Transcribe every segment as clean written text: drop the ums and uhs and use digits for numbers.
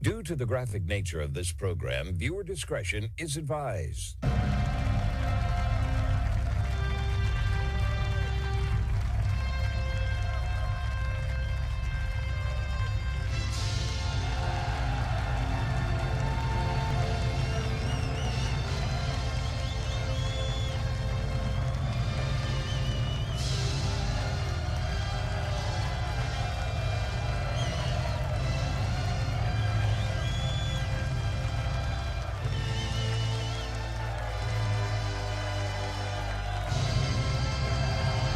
Due to the graphic nature of this program, viewer discretion is advised.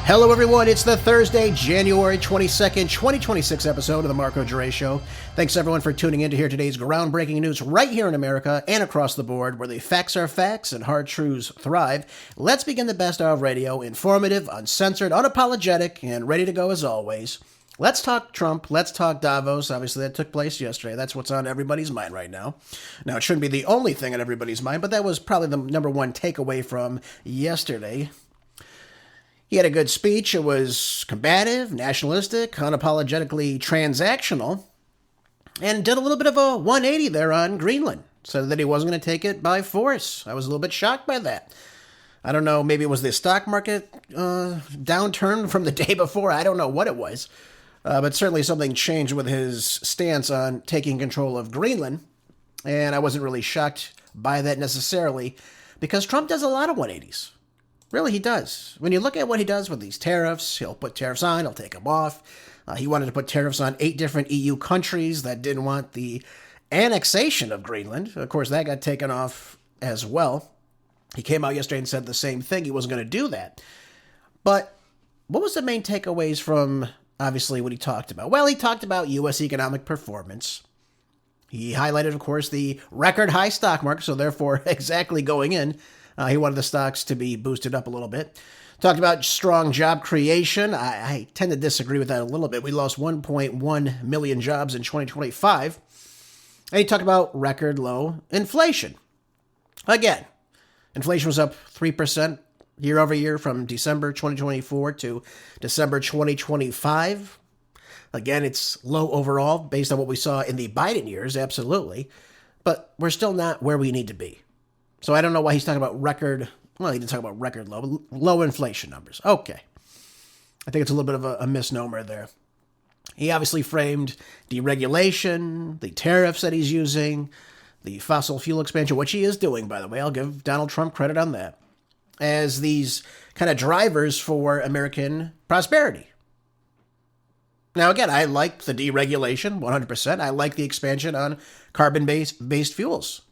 Hello everyone, it's the Thursday, January 22nd, 2026 episode of the Marco Dre Show. Thanks everyone for tuning in to hear today's groundbreaking news right here in America and across the board where the facts are facts and hard truths thrive. Let's begin the best of radio, informative, uncensored, unapologetic, and ready to go as always. Let's talk Trump, let's talk Davos. Obviously that took place yesterday. That's what's on everybody's mind right now. Now it shouldn't be the only thing on everybody's mind, but that was probably the number one takeaway from yesterday. He had a good speech. It was combative, nationalistic, unapologetically transactional, and did a little bit of a 180 there on Greenland. Said that he wasn't going to take it by force. I was a little bit shocked by that. I don't know, maybe it was the stock market downturn from the day before. I don't know what it was. But certainly something changed with his stance on taking control of Greenland. And I wasn't really shocked by that necessarily, because Trump does a lot of 180s. Really, he does. When you look at what he does with these tariffs, he'll put tariffs on, he'll take them off. He wanted to put tariffs on 8 different EU countries that didn't want the annexation of Greenland. Of course, that got taken off as well. He came out yesterday and said the same thing. He wasn't going to do that. But what was the main takeaways from, obviously, what he talked about? Well, he talked about U.S. economic performance. He highlighted, of course, the record high stock market, so therefore exactly going in. He wanted the stocks to be boosted up a little bit. Talked about strong job creation. I tend to disagree with that a little bit. We lost 1.1 million jobs in 2025. And he talked about record low inflation. Again, inflation was up 3% year over year from December 2024 to December 2025. Again, it's low overall based on what we saw in the Biden years, absolutely. But we're still not where we need to be. So I don't know why he's talking about record, well, he didn't talk about record low inflation numbers. Okay. I think it's a little bit of a misnomer there. He obviously framed deregulation, the tariffs that he's using, the fossil fuel expansion, which he is doing, by the way. I'll give Donald Trump credit on that, as these kind of drivers for American prosperity. Now, again, I like the deregulation, 100%. I like the expansion on carbon-based fuels.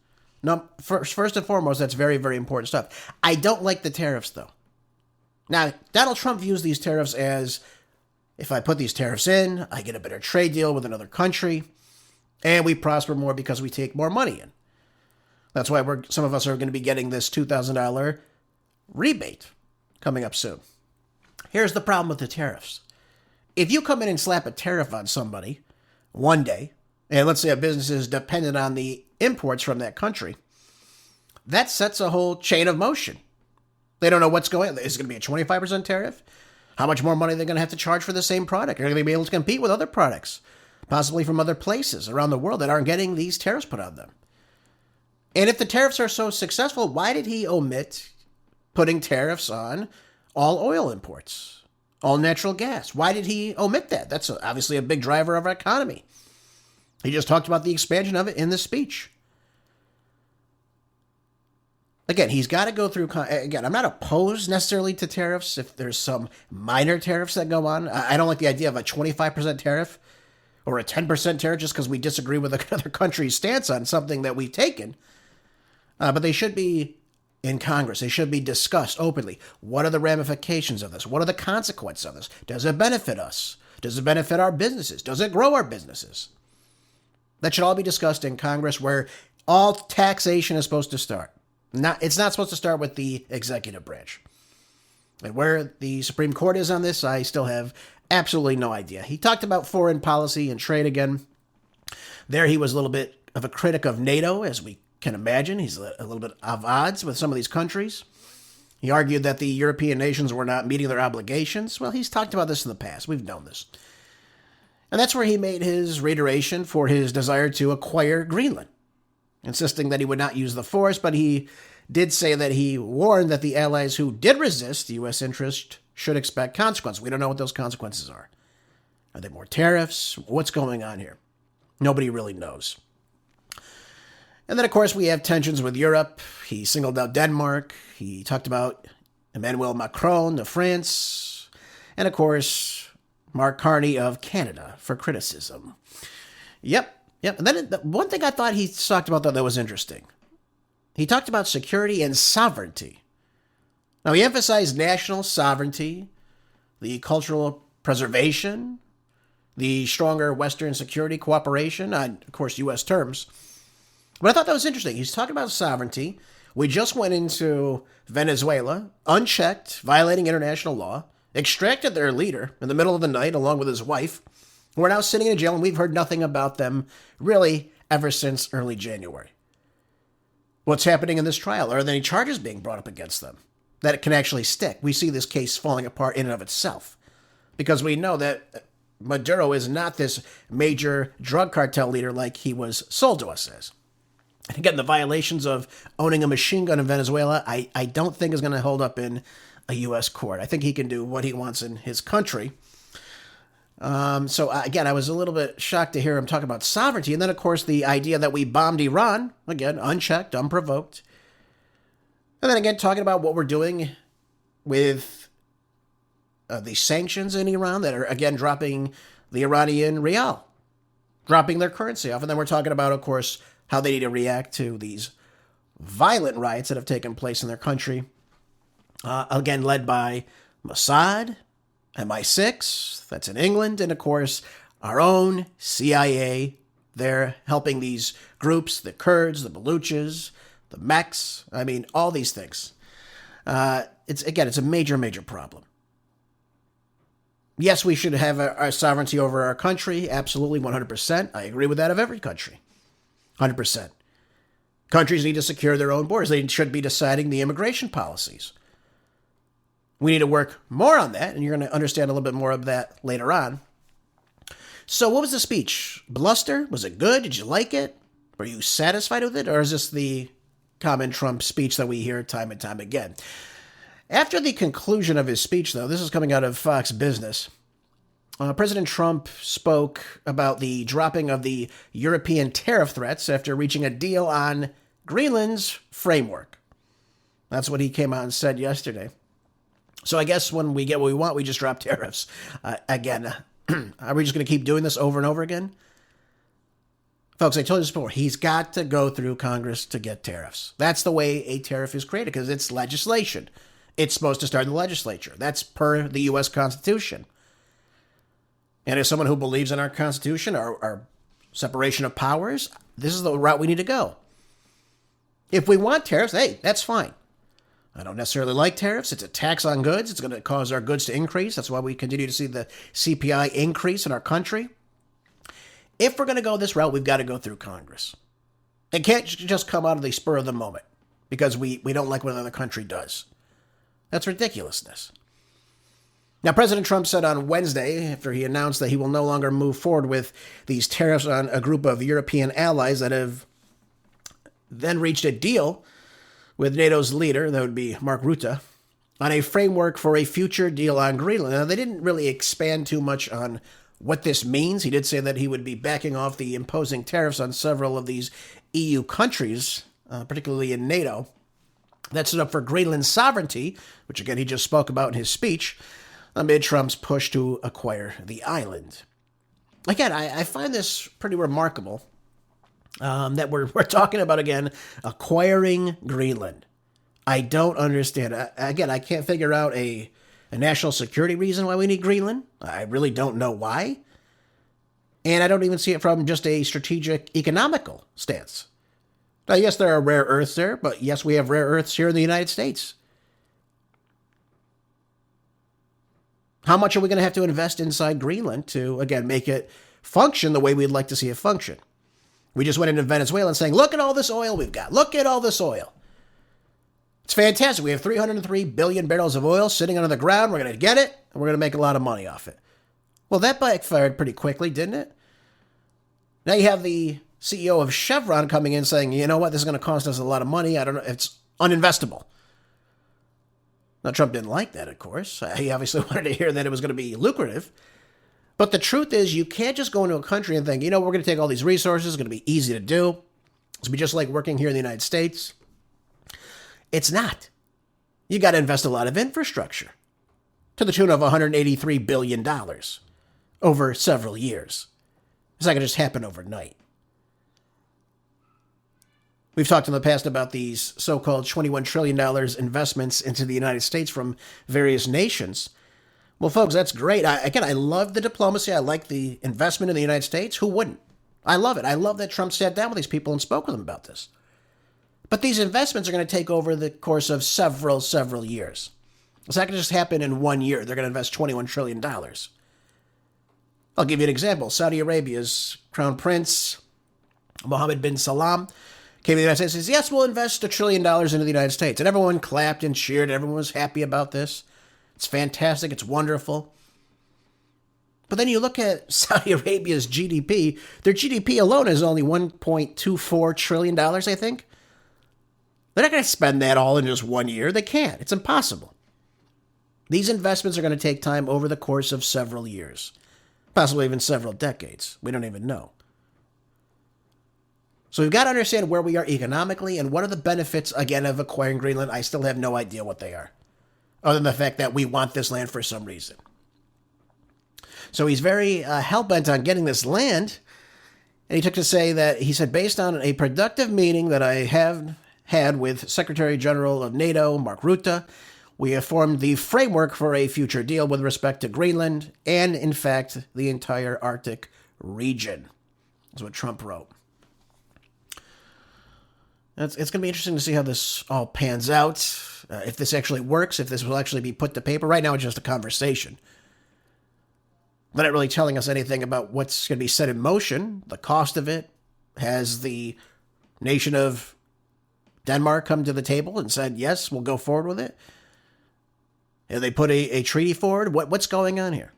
No, first and foremost, that's very, very important stuff. I don't like the tariffs, though. Now, Donald Trump views these tariffs as, if I put these tariffs in, I get a better trade deal with another country, and we prosper more because we take more money in. That's why some of us are going to be getting this $2,000 rebate coming up soon. Here's the problem with the tariffs. If you come in and slap a tariff on somebody one day, and let's say a business is dependent on the imports from that country, that sets a whole chain of motion. They don't know what's going on. Is it going to be a 25% tariff? How much more money are they going to have to charge for the same product? Are they going to be able to compete with other products, possibly from other places around the world that aren't getting these tariffs put on them? And if the tariffs are so successful, why did he omit putting tariffs on all oil imports, all natural gas? Why did he omit that? That's obviously a big driver of our economy. He just talked about the expansion of it in this speech. Again, he's got to go through... Again, I'm not opposed necessarily to tariffs if there's some minor tariffs that go on. I don't like the idea of a 25% tariff or a 10% tariff just because we disagree with another country's stance on something that we've taken. But they should be in Congress. They should be discussed openly. What are the ramifications of this? What are the consequences of this? Does it benefit us? Does it benefit our businesses? Does it grow our businesses? That should all be discussed in Congress, where all taxation is supposed to start. It's not supposed to start with the executive branch. And where the Supreme Court is on this, I still have absolutely no idea. He talked about foreign policy and trade again. There he was a little bit of a critic of NATO, as we can imagine. He's a little bit of odds with some of these countries. He argued that the European nations were not meeting their obligations. Well, he's talked about this in the past. We've known this. And that's where he made his reiteration for his desire to acquire Greenland, insisting that he would not use the force, but he did say that he warned that the allies who did resist the U.S. interest should expect consequences. We don't know what those consequences are. Are they more tariffs? What's going on here? Nobody really knows. And then, of course, we have tensions with Europe. He singled out Denmark. He talked about Emmanuel Macron of France. And, of course, Mark Carney of Canada for criticism. Yep. And then one thing I thought he talked about that was interesting. He talked about security and sovereignty. Now, he emphasized national sovereignty, the cultural preservation, the stronger Western security cooperation on, of course, U.S. terms. But I thought that was interesting. He's talking about sovereignty. We just went into Venezuela, unchecked, violating international law, extracted their leader in the middle of the night along with his wife. We're now sitting in jail, and we've heard nothing about them really ever since early January. What's happening in this trial? Are there any charges being brought up against them that it can actually stick? We see this case falling apart in and of itself because we know that Maduro is not this major drug cartel leader like he was sold to us as. And again, the violations of owning a machine gun in Venezuela, I don't think is going to hold up in a U.S. court. I think he can do what he wants in his country. So again, I was a little bit shocked to hear him talk about sovereignty. And then, of course, the idea that we bombed Iran, again, unchecked, unprovoked. And then again, talking about what we're doing with the sanctions in Iran that are, again, dropping the Iranian rial, dropping their currency off. And then we're talking about, of course, how they need to react to these violent riots that have taken place in their country. Again, led by Mossad, MI6, that's in England, and of course, our own CIA. They're helping these groups, the Kurds, the Baluchis, the Meks, all these things. It's a major, major problem. Yes, we should have our sovereignty over our country, absolutely, 100%. I agree with that of every country. 100%. Countries need to secure their own borders. They should be deciding the immigration policies. We need to work more on that, and you're going to understand a little bit more of that later on. So what was the speech? Bluster? Was it good? Did you like it? Were you satisfied with it? Or is this the common Trump speech that we hear time and time again? After the conclusion of his speech, though, this is coming out of Fox Business, President Trump spoke about the dropping of the European tariff threats after reaching a deal on Greenland's framework. That's what he came out and said yesterday. So I guess when we get what we want, we just drop tariffs. Again, are we just going to keep doing this over and over again? Folks, I told you this before. He's got to go through Congress to get tariffs. That's the way a tariff is created because it's legislation. It's supposed to start in the legislature. That's per the U.S. Constitution. And as someone who believes in our Constitution, our separation of powers, this is the route we need to go. If we want tariffs, hey, that's fine. I don't necessarily like tariffs. It's a tax on goods. It's going to cause our goods to increase. That's why we continue to see the CPI increase in our country. If we're going to go this route, we've got to go through Congress. It can't just come out of the spur of the moment because we don't like what another country does. That's ridiculousness. Now, President Trump said on Wednesday, after he announced that he will no longer move forward with these tariffs on a group of European allies that have then reached a deal with NATO's leader, that would be Mark Rutte, on a framework for a future deal on Greenland. Now, they didn't really expand too much on what this means. He did say that he would be backing off the imposing tariffs on several of these EU countries, particularly in NATO. That stood up for Greenland's sovereignty, which again he just spoke about in his speech, amid Trump's push to acquire the island. Again, I find this pretty remarkable that we're talking about, again, acquiring Greenland. I don't understand. Again, I can't figure out a national security reason why we need Greenland. I really don't know why. And I don't even see it from just a strategic economical stance. Now, yes, there are rare earths there, but yes, we have rare earths here in the United States. How much are we going to have to invest inside Greenland to, again, make it function the way we'd like to see it function? We just went into Venezuela and saying, look at all this oil we've got. Look at all this oil. It's fantastic. We have 303 billion barrels of oil sitting under the ground. We're going to get it, and we're going to make a lot of money off it. Well, that backfired pretty quickly, didn't it? Now you have the CEO of Chevron coming in saying, you know what, this is going to cost us a lot of money. I don't know, it's uninvestable. Now, Trump didn't like that, of course. He obviously wanted to hear that it was going to be lucrative. But the truth is, you can't just go into a country and think, you know, we're going to take all these resources. It's going to be easy to do. It's going to be just like working here in the United States. It's not. You got to invest a lot of infrastructure to the tune of $183 billion over several years. It's not going to just happen overnight. We've talked in the past about these so-called $21 trillion investments into the United States from various nations. Well, folks, that's great. I love the diplomacy. I like the investment in the United States. Who wouldn't? I love it. I love that Trump sat down with these people and spoke with them about this. But these investments are going to take over the course of several years. It's not going to just happen in 1 year. They're going to invest $21 trillion. I'll give you an example. Saudi Arabia's Crown Prince, Mohammed bin Salman, came to the United States and says, yes, we'll invest $1 trillion into the United States. And everyone clapped and cheered. Everyone was happy about this. It's fantastic. It's wonderful. But then you look at Saudi Arabia's GDP. Their GDP alone is only $1.24 trillion, I think. They're not going to spend that all in just 1 year. They can't. It's impossible. These investments are going to take time over the course of several years, possibly even several decades. We don't even know. So we've got to understand where we are economically and what are the benefits, again, of acquiring Greenland. I still have no idea what they are, other than the fact that we want this land for some reason. So he's very hell-bent on getting this land. And he took to say that, he said, based on a productive meeting that I have had with Secretary General of NATO, Mark Rutte, we have formed the framework for a future deal with respect to Greenland and, in fact, the entire Arctic region. That's what Trump wrote. It's going to be interesting to see how this all pans out, if this actually works, if this will actually be put to paper. Right now, it's just a conversation. They're not really telling us anything about what's going to be set in motion, the cost of it. Has the nation of Denmark come to the table and said, yes, we'll go forward with it? Have they put a treaty forward? What's going on here?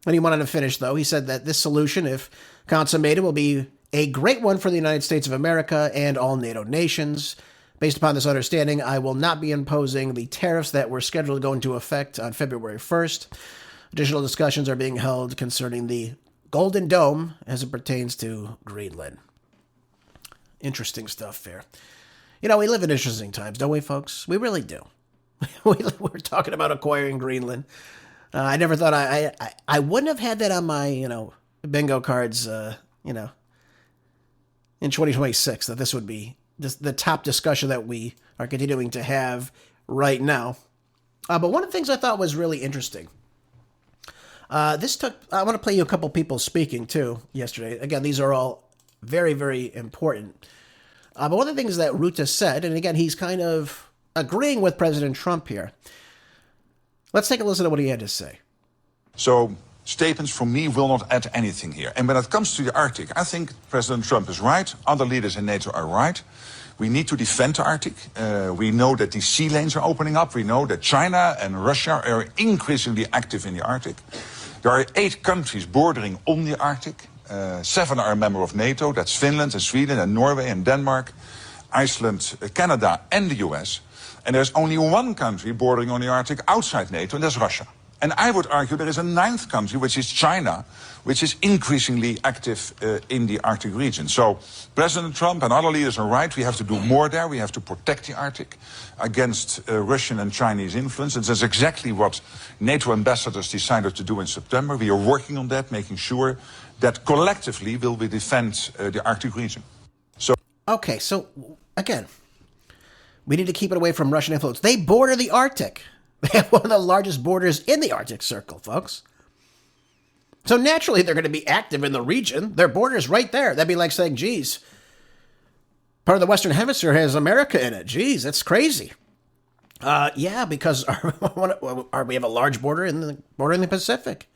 And he wanted to finish, though. He said that this solution, if consummated, will be a great one for the United States of America and all NATO nations. Based upon this understanding, I will not be imposing the tariffs that were scheduled to go into effect on February 1st. Additional discussions are being held concerning the Golden Dome as it pertains to Greenland. Interesting stuff there. You know, we live in interesting times, don't we, folks? We really do. We're talking about acquiring Greenland. I never thought I wouldn't have had that on my, bingo cards, in 2026, that this would be just the top discussion that we are continuing to have right now. But one of the things I thought was really interesting, I want to play you a couple people speaking too yesterday. Again, these are all very, very important. But one of the things that Rutte said, and again, he's kind of agreeing with President Trump here. Let's take a listen to what he had to say. So statements from me will not add anything here. And when it comes to the Arctic, I think President Trump is right. Other leaders in NATO are right. We need to defend the Arctic. We know that these sea lanes are opening up. We know that China and Russia are increasingly active in the Arctic. There are 8 countries bordering on the Arctic. 7 are a member of NATO. That's Finland and Sweden and Norway and Denmark, Iceland, Canada and the US. And there's only 1 country bordering on the Arctic outside NATO, and that's Russia. And I would argue there is a 9th country, which is China, which is increasingly active in the Arctic region. So President Trump and other leaders are right. We have to do more there. We have to protect the Arctic against Russian and Chinese influence. And that's exactly what NATO ambassadors decided to do in September. We are working on that, making sure that collectively will we defend the Arctic region. Okay, so again, we need to keep it away from Russian influence. They border the Arctic. They have one of the largest borders in the Arctic Circle, folks. So naturally, they're going to be active in the region. Their border's right there. That'd be like saying, geez, part of the Western Hemisphere has America in it. Geez, that's crazy. Yeah, because we have a large border in the Pacific.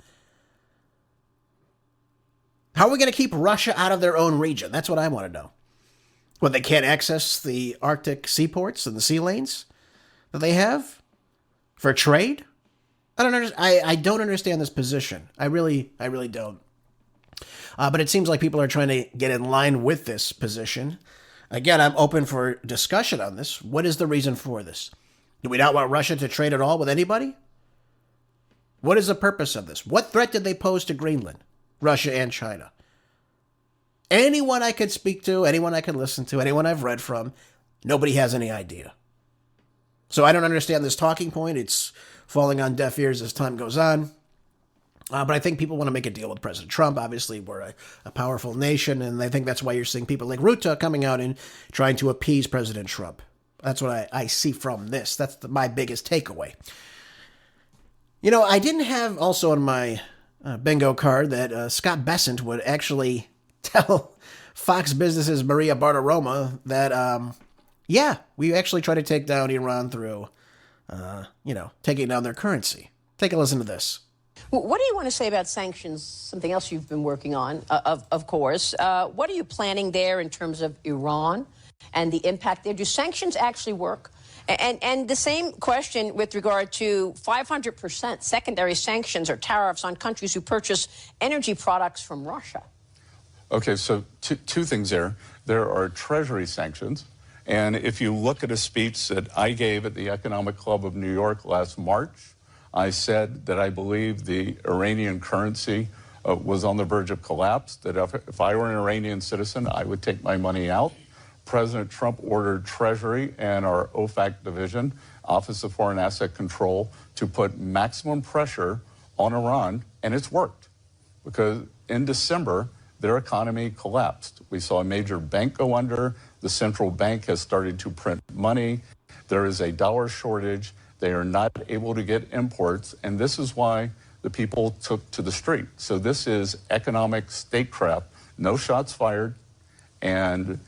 How are we going to keep Russia out of their own region? That's what I want to know. Well, they can't access the Arctic seaports and the sea lanes that they have for trade? I don't understand this position. I really don't. But it seems like people are trying to get in line with this position. Again, I'm open for discussion on this. What is the reason for this? Do we not want Russia to trade at all with anybody? What is the purpose of this? What threat did they pose to Greenland, Russia and China? Anyone I could speak to, anyone I could listen to, anyone I've read from, nobody has any idea. So I don't understand this talking point. It's falling on deaf ears as time goes on. But I think people want to make a deal with President Trump. Obviously, we're a powerful nation, and I think that's why you're seeing people like Ruta coming out and trying to appease President Trump. That's what I see from this. That's my biggest takeaway. You know, I didn't have also on my bingo card that Scott Bessent would actually tell Fox Business's Maria Bartiromo that, yeah, we actually try to take down Iran through, taking down their currency. Take a listen to this. What do you want to say about sanctions, something else you've been working on, of course? What are you planning there in terms of Iran and the impact there? Do sanctions actually work? And the same question with regard to 500% secondary sanctions or tariffs on countries who purchase energy products from Russia. Okay, so two things there. There are Treasury sanctions. And if you look at a speech that I gave at the Economic Club of New York last March, I said that I believe the Iranian currency was on the verge of collapse, that if I were an Iranian citizen, I would take my money out. President Trump ordered Treasury and our OFAC division, Office of Foreign Asset Control, to put maximum pressure on Iran, and it's worked. Because in December, their economy collapsed. We saw a major bank go under. The central bank has started to print money. There is a dollar shortage. They are not able to get imports, and this is why the people took to the street. So this is economic statecraft. No shots fired, and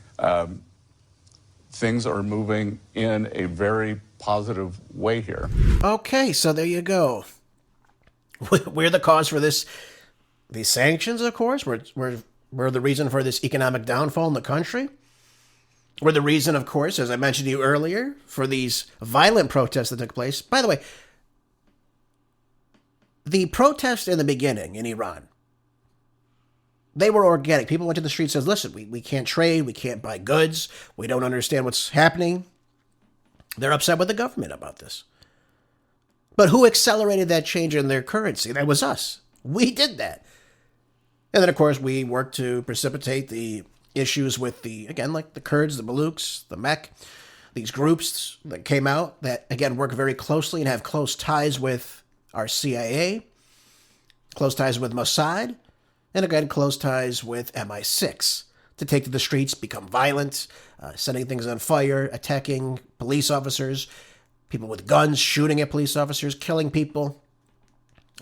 things are moving in a very positive way here. Okay, so there you go. We're the cause for this. These sanctions, of course, were the reason for this economic downfall in the country. Were the reason, of course, as I mentioned to you earlier, for these violent protests that took place. By the way, the protests in the beginning in Iran, they were organic. People went to the streets and said, listen, we can't trade, we can't buy goods, we don't understand what's happening. They're upset with the government about this. But who accelerated that change in their currency? That was us. We did that. And then, of course, we worked to precipitate the issues with the Kurds, the Maluks, the Mek, these groups that came out that, again, work very closely and have close ties with our CIA, close ties with Mossad, and, again, close ties with MI6 to take to the streets, become violent, setting things on fire, attacking police officers, people with guns, shooting at police officers, killing people,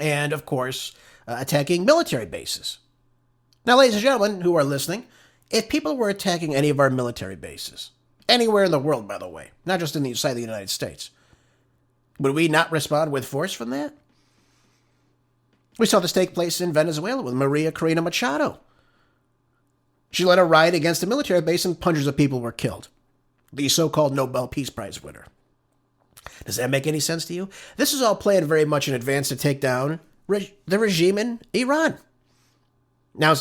and, of course, attacking military bases. Now, ladies and gentlemen who are listening, if people were attacking any of our military bases, anywhere in the world, by the way, not just inside the United States, would we not respond with force from that? We saw this take place in Venezuela with Maria Corina Machado. She led a riot against a military base and hundreds of people were killed. The so-called Nobel Peace Prize winner. Does that make any sense to you? This is all planned very much in advance to take down the regime in Iran. Now,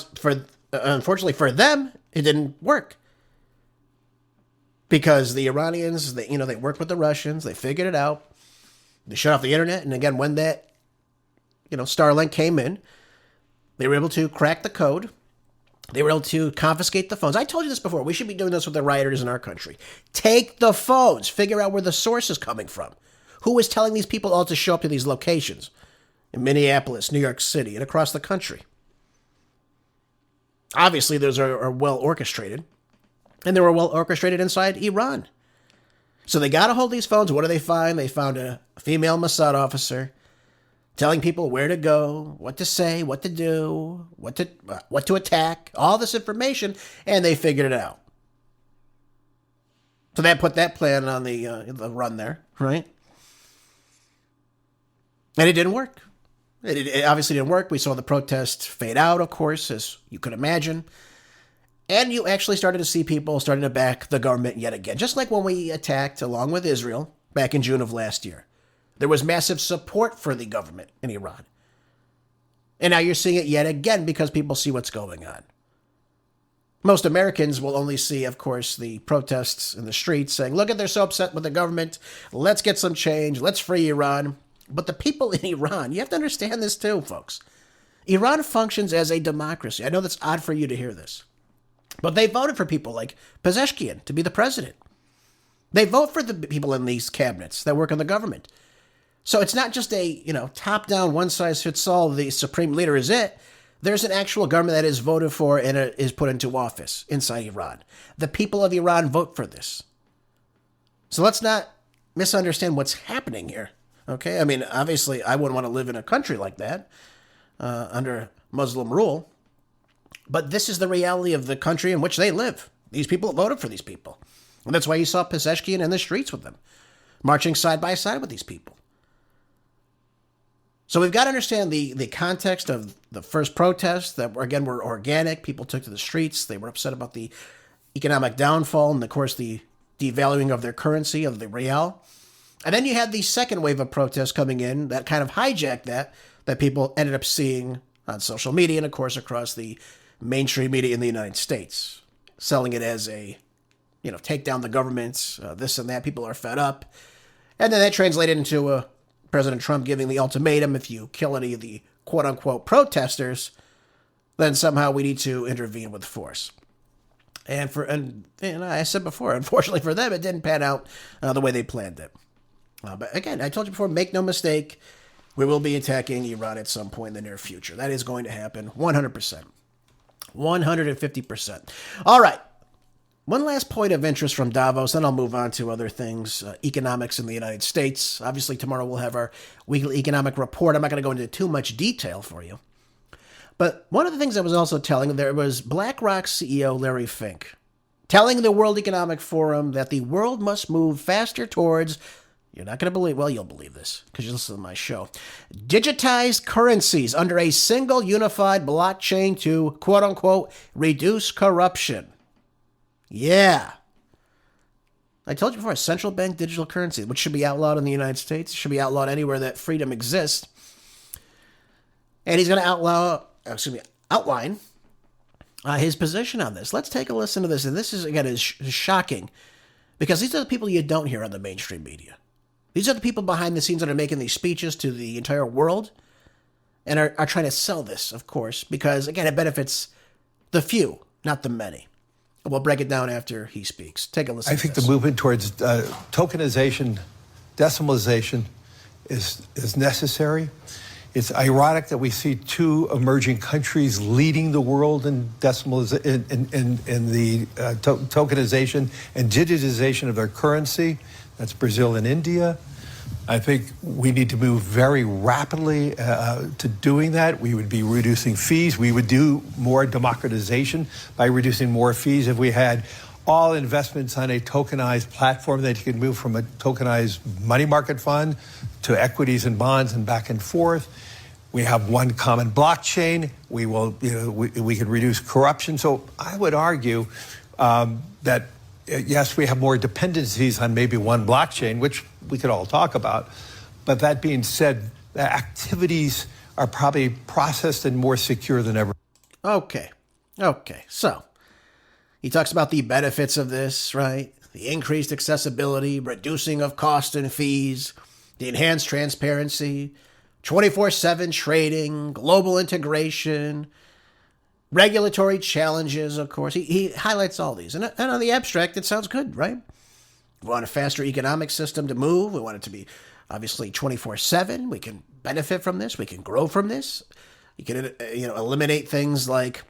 unfortunately for them, it didn't work. Because the Iranians, they worked with the Russians, they figured it out. They shut off the internet, and again, when that, Starlink came in, they were able to crack the code. They were able to confiscate the phones. I told you this before. We should be doing this with the rioters in our country. Take the phones. Figure out where the source is coming from. Who is telling these people all to show up to these locations? In Minneapolis, New York City, and across the country. Obviously, those are well orchestrated. And they were well orchestrated inside Iran. So they got a hold of these phones. What do they find? They found a female Mossad officer telling people where to go, what to say, what to do, what to attack, all this information, and they figured it out. So that put that plan on the run there, right? And it didn't work. It obviously didn't work. We saw the protests fade out, of course, as you could imagine. And you actually started to see people starting to back the government yet again. Just like when we attacked, along with Israel, back in June of last year. There was massive support for the government in Iran. And now you're seeing it yet again because people see what's going on. Most Americans will only see, of course, the protests in the streets saying, look at, they're so upset with the government. Let's get some change. Let's free Iran. But the people in Iran, you have to understand this too, folks. Iran functions as a democracy. I know that's odd for you to hear this. But they voted for people like Pezeshkian to be the president. They vote for the people in these cabinets that work in the government. So it's not just a, top-down, one-size-fits-all, the supreme leader is it. There's an actual government that is voted for and is put into office inside Iran. The people of Iran vote for this. So let's not misunderstand what's happening here. Okay? I mean, obviously, I wouldn't want to live in a country like that under Muslim rule. But this is the reality of the country in which they live. These people voted for these people. And that's why you saw Pezeshkian in the streets with them, marching side by side with these people. So we've got to understand the context of the first protests that, again, were organic. People took to the streets. They were upset about the economic downfall and, of course, the devaluing of their currency, of the real. And then you had the second wave of protests coming in that kind of hijacked that people ended up seeing on social media and, of course, across the mainstream media in the United States, selling it as a, take down the government, this and that. People are fed up. And then that translated into President Trump giving the ultimatum, if you kill any of the quote-unquote protesters, then somehow we need to intervene with force. And I said before, unfortunately for them, it didn't pan out the way they planned it. But again, I told you before, make no mistake, we will be attacking Iran at some point in the near future. That is going to happen 100%. 150%. All right. One last point of interest from Davos, then I'll move on to other things, economics in the United States. Obviously, tomorrow we'll have our weekly economic report. I'm not going to go into too much detail for you. But one of the things I was also telling, there was BlackRock CEO Larry Fink telling the World Economic Forum that the world must move faster towards, you're not going to believe, well, you'll believe this because you listen to my show, digitized currencies under a single unified blockchain to, quote unquote, reduce corruption. Yeah. I told you before, central bank digital currency, which should be outlawed in the United States, should be outlawed anywhere that freedom exists. And he's going to outline his position on this. Let's take a listen to this. And this is, again, is shocking because these are the people you don't hear on the mainstream media. These are the people behind the scenes that are making these speeches to the entire world and are trying to sell this, of course, because, again, it benefits the few, not the many. We'll break it down after he speaks. Take a listen. I think the movement towards tokenization, decimalization is necessary. It's ironic that we see two emerging countries leading the world in decimalization, in the tokenization and digitization of their currency. That's Brazil and India. I think we need to move very rapidly to doing that. We would be reducing fees. We would do more democratization by reducing more fees if we had all investments on a tokenized platform that you could move from a tokenized money market fund to equities and bonds and back and forth. We have one common blockchain. We could reduce corruption. So I would argue that yes, we have more dependencies on maybe one blockchain, which we could all talk about. But that being said, the activities are probably processed and more secure than ever. Okay. So he talks about the benefits of this, right? The increased accessibility, reducing of cost and fees, the enhanced transparency, 24/7 trading, global integration, regulatory challenges, of course. He highlights all these. And on the abstract, it sounds good, right? We want a faster economic system to move. We want it to be, obviously, 24/7. We can benefit from this. We can grow from this. You can eliminate things like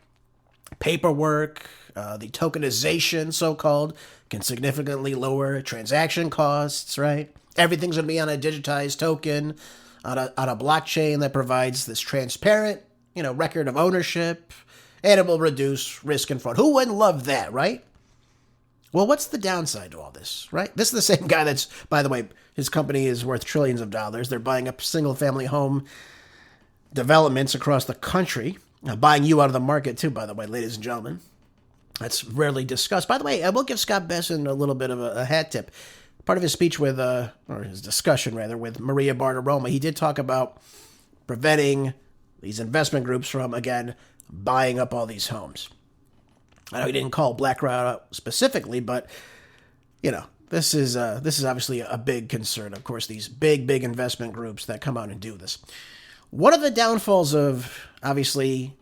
paperwork. The tokenization, so-called, can significantly lower transaction costs, right? Everything's going to be on a digitized token, on a blockchain that provides this transparent, record of ownership. And it will reduce risk and fraud. Who wouldn't love that, right? Well, what's the downside to all this, right? This is the same guy that's, by the way, his company is worth trillions of dollars. They're buying up single-family home developments across the country. Buying you out of the market, too, by the way, ladies and gentlemen. That's rarely discussed. By the way, I will give Scott Besson a little bit of a hat tip. part of his speech with, or his discussion rather, with Maria Bartiromo, he did talk about preventing these investment groups from, again, buying up all these homes. I know he didn't call BlackRock out specifically, but, this is obviously a big concern. Of course, these big investment groups that come out and do this. What are the downfalls of, obviously,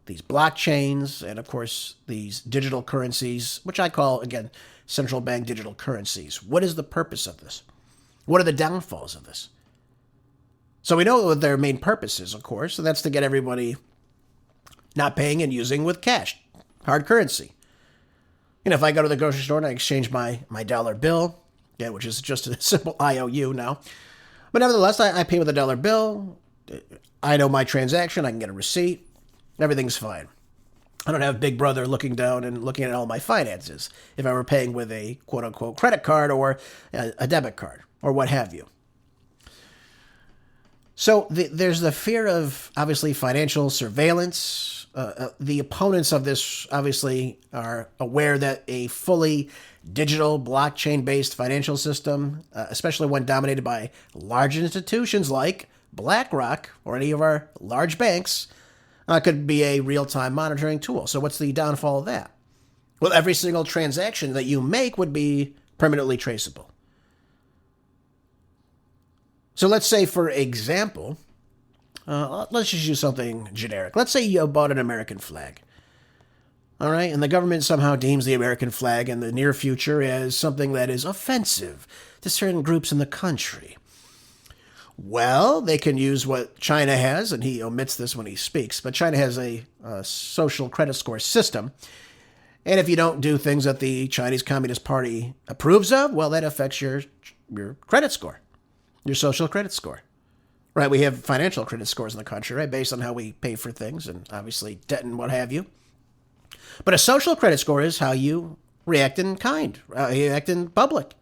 these blockchains and, of course, these digital currencies, which I call, again, central bank digital currencies? What is the purpose of this? What are the downfalls of this? So we know what their main purpose is, of course, and that's to get everybody not paying and using with cash, hard currency. If I go to the grocery store and I exchange my dollar bill, which is just a simple IOU now, but nevertheless, I pay with a dollar bill. I know my transaction. I can get a receipt. Everything's fine. I don't have Big Brother looking down and looking at all my finances if I were paying with a quote-unquote credit card or a debit card or what have you. So there's the fear of, obviously, financial surveillance. The opponents of this, obviously, are aware that a fully digital, blockchain-based financial system, especially one dominated by large institutions like BlackRock or any of our large banks, could be a real-time monitoring tool. So what's the downfall of that? Well, every single transaction that you make would be permanently traceable. So let's say, for example, let's just use something generic. Let's say you bought an American flag. All right? And the government somehow deems the American flag in the near future as something that is offensive to certain groups in the country. Well, they can use what China has, and he omits this when he speaks, but China has a social credit score system. And if you don't do things that the Chinese Communist Party approves of, well, that affects your credit score, your social credit score. Right, we have financial credit scores in the country, right, based on how we pay for things and obviously debt and what have you. But a social credit score is how you react in kind, how you act in public,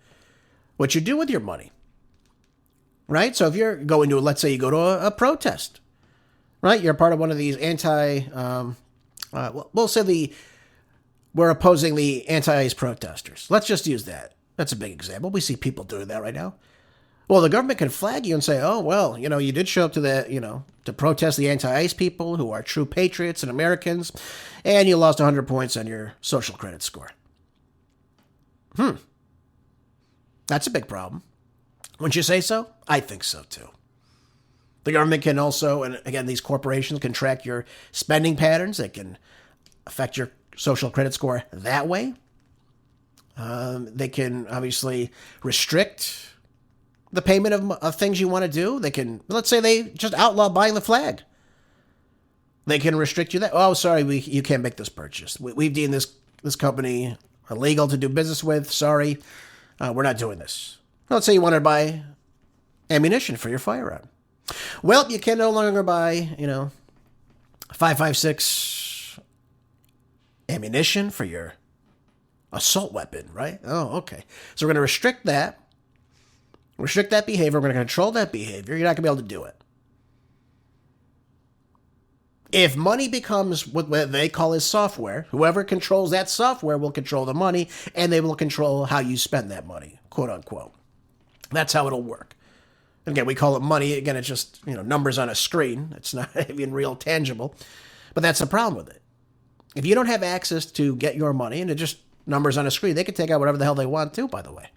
what you do with your money. Right, so if you're going to, let's say you go to a protest, right, you're part of one of these we'll say we're opposing the anti-ICE protesters. Let's just use that. That's a big example. We see people doing that right now. Well, the government can flag you and say, oh, well, you did show up to to protest the anti-ICE people who are true patriots and Americans, and you lost 100 points on your social credit score. That's a big problem. Wouldn't you say so? I think so, too. The government can also, and again, these corporations can track your spending patterns. They can affect your social credit score that way. They can obviously restrict the payment of things you want to do. They can, let's say they just outlaw buying the flag. They can restrict you that. Oh, sorry, you can't make this purchase. We've deemed this company illegal to do business with. Sorry, we're not doing this. Let's say you want to buy ammunition for your firearm. Well, you can no longer buy, 5.56 ammunition for your assault weapon, right? Oh, okay. So we're going to restrict that. Restrict that behavior. We're going to control that behavior. You're not going to be able to do it. If money becomes what they call as software, whoever controls that software will control the money, and they will control how you spend that money, quote unquote. That's how it'll work. Again, we call it money. Again, it's just numbers on a screen. It's not even real tangible. But that's the problem with it. If you don't have access to get your money, and it's just numbers on a screen, they can take out whatever the hell they want to, by the way.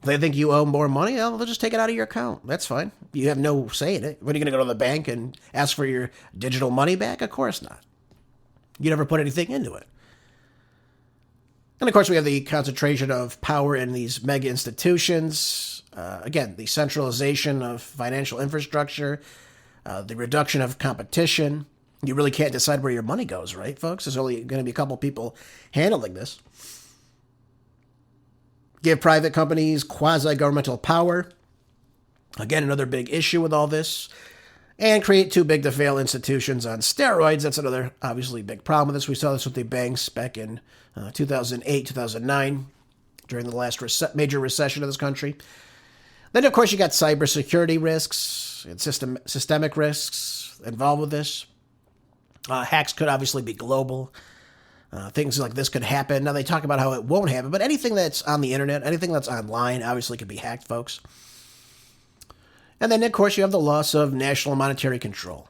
If they think you owe more money, they'll just take it out of your account. That's fine. You have no say in it. When are you going to go to the bank and ask for your digital money back? Of course not. You never put anything into it. And of course, we have the concentration of power in these mega institutions. Again, the centralization of financial infrastructure, the reduction of competition. You really can't decide where your money goes, right, folks? There's only going to be a couple people handling this. Give private companies quasi-governmental power. Again, another big issue with all this. And create too big to fail institutions on steroids. That's another, obviously, big problem with this. We saw this with the banks back in 2008, 2009, during the last major recession of this country. Then, of course, you got cybersecurity risks and systemic risks involved with this. Hacks could obviously be global. Things like this could happen. Now, they talk about how it won't happen, but anything that's on the internet, anything that's online, obviously could be hacked, folks. And then, of course, you have the loss of national monetary control.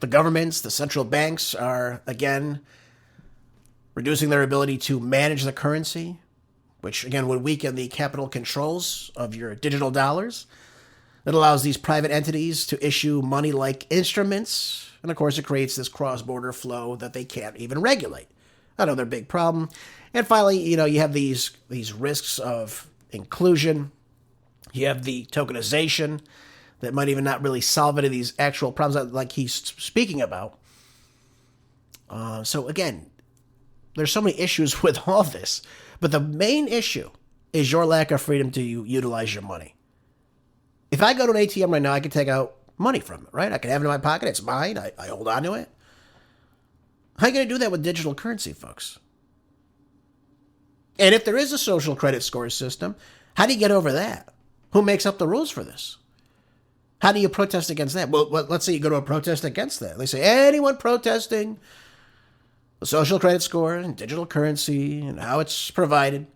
The governments, the central banks are, again, reducing their ability to manage the currency, which, again, would weaken the capital controls of your digital dollars. It allows these private entities to issue money-like instruments. And, of course, it creates this cross-border flow that they can't even regulate. Another big problem. And finally, you have these risks of inclusion. You have the tokenization that might even not really solve any of these actual problems like he's speaking about. So, again, there's so many issues with all this. But the main issue is your lack of freedom to utilize your money. If I go to an ATM right now, I can take out money from it, right? I can have it in my pocket. It's mine. I hold on to it. How are you going to do that with digital currency, folks? And if there is a social credit score system, how do you get over that? Who makes up the rules for this? How do you protest against that? Well, let's say you go to a protest against that. They say anyone protesting the social credit score and digital currency and how it's provided,